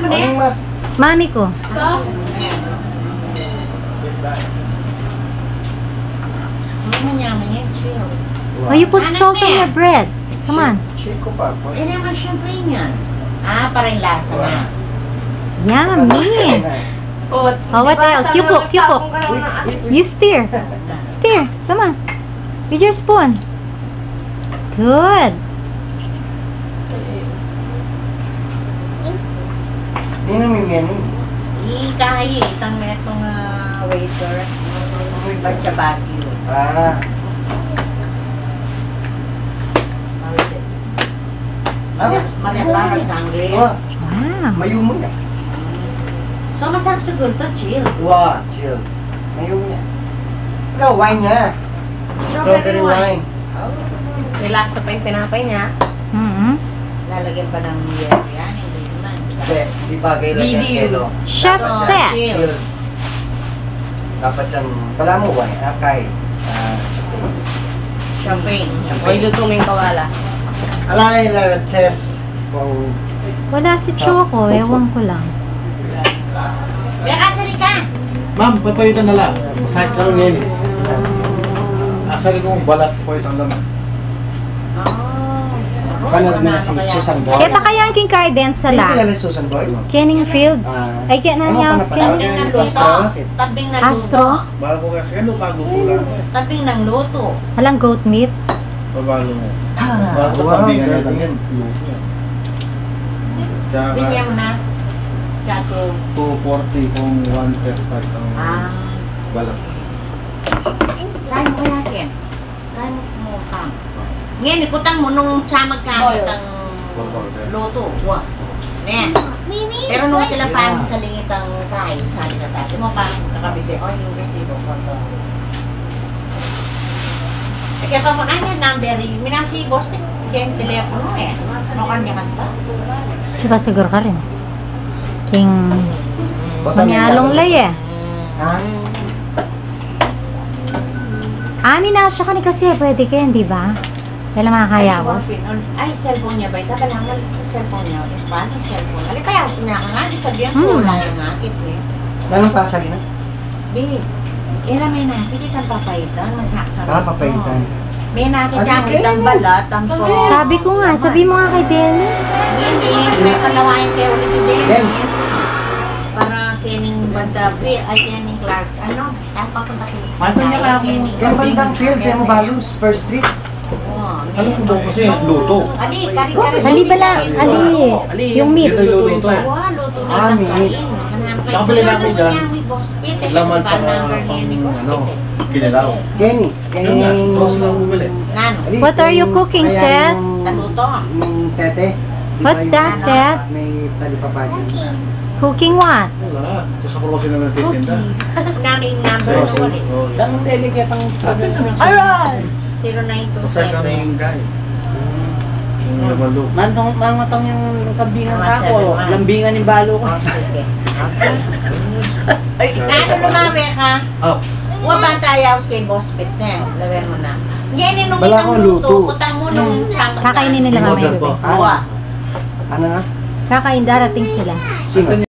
mo na. Mami ko. Oh, you put salt on your bread. Come on. Yan naman syempre niya. Ah, parang lasa na. Yummy. Oh, what else? You cook. You stir. Stir. Come on. With your spoon. Good. Hindi namin yan. Kahit isang metong waiter. May bacha-bati. Malapang sangre. Wow. Mayumo niya. So, masarap siguro to, chill. Wow, chill. Mayumo niya. Ikaw, wine niya. Strawberry wine. Relax pa yung pinapay niya. Lalagyan pa ng yelo yan. Hindi naman. Hindi, di bagay lang yan. Yelo. Chef set. Chill. Dapat yan. Wala mo wine. Kahit. Champagne. Ay, lutungin kawala. Alay na, chef. Wala si Choco. Ewan ko lang. Asali ka! Ma'am, papayitan na lang. Kahit karoon ngayon. Asali kong balat po itong laman. Paano na si Susan Boy? Kaya kaya ang king cardence sa Hindi la. kilala si Susan Boy? Kenningfield. Ay, kaya na niya. Tabing ng luto. Tabing ng luto. Astro. Bago kasi, ano bago po lang? Tabing ng luto. Walang goat meat. Babalo mo. Bago Wow, pabingan niya galing. lang yan. Tsaka, Bigyan mo na. Tsaka 240 kung 135 ang balat. Kain mo kaya yan. Kain mo ka. Ngayon, ikutang mo nung siya magkamit ang luto. Ayan. Pero nung sila parang sa lingit ang kain, sabi na tayo mo parang nakabisi. O, yung resibo ko to. Kaya pa mo, ano number yung minasi boss, kaya yung telepono eh. Ano kanya kanta? Diba siguro ka rin? King Manyalong lay eh. Ani na siya kasi pwede kayo, di ba? Kaya makakaya ko. Ay, cellphone niya ba? Ito ka lang cellphone niya. Paano cellphone? Alay, kaya sinaka nga. Di sabihan ko, wala yung akit eh. Ganun pa sa gina? Babe, ira may nakit isang papaitan. Papaitan. May nakit ang balat, ang so. Sabi ko nga, sabi mo nga kay Denny. Hindi, may palawain kayo ulit si Denny. Para Kening Bandabi, ay Kening Clark. Ano? Ay, papunta kayo. Ano niya lang? Kaya bandang field, kaya mo balos, first street. Ano kung daw kasi luto? Ali, kari-kari. Ali ba lang? Ali. Yung meat. Ito yung luto. Luto na meat. Nakabili namin dyan. Laman pa pang kinilaw. Kenny. Yun nga, toast lang bumili. What are you cooking, Seth? Naluto. Yung tete. What's that, Seth? May talipapagin. Cooking what? Wala. Tapos ako kasi na nagtitinda. Naming number na ulit. Ang delegate ang Alright! 0927. Kasi kami yung guy. Yung nabalo. Mangatang yung kabingan ako. Lambingan yung balo ko. Ay, ano lumami ka? Oh. Huwag ba tayo kay Boss Pit na? Lawin mo na. Yan nung Wala itang akong luto. luto. Utang mo nung Kakainin nila mamaya. Order po. Ano nga? Kakain, darating sila. Sino?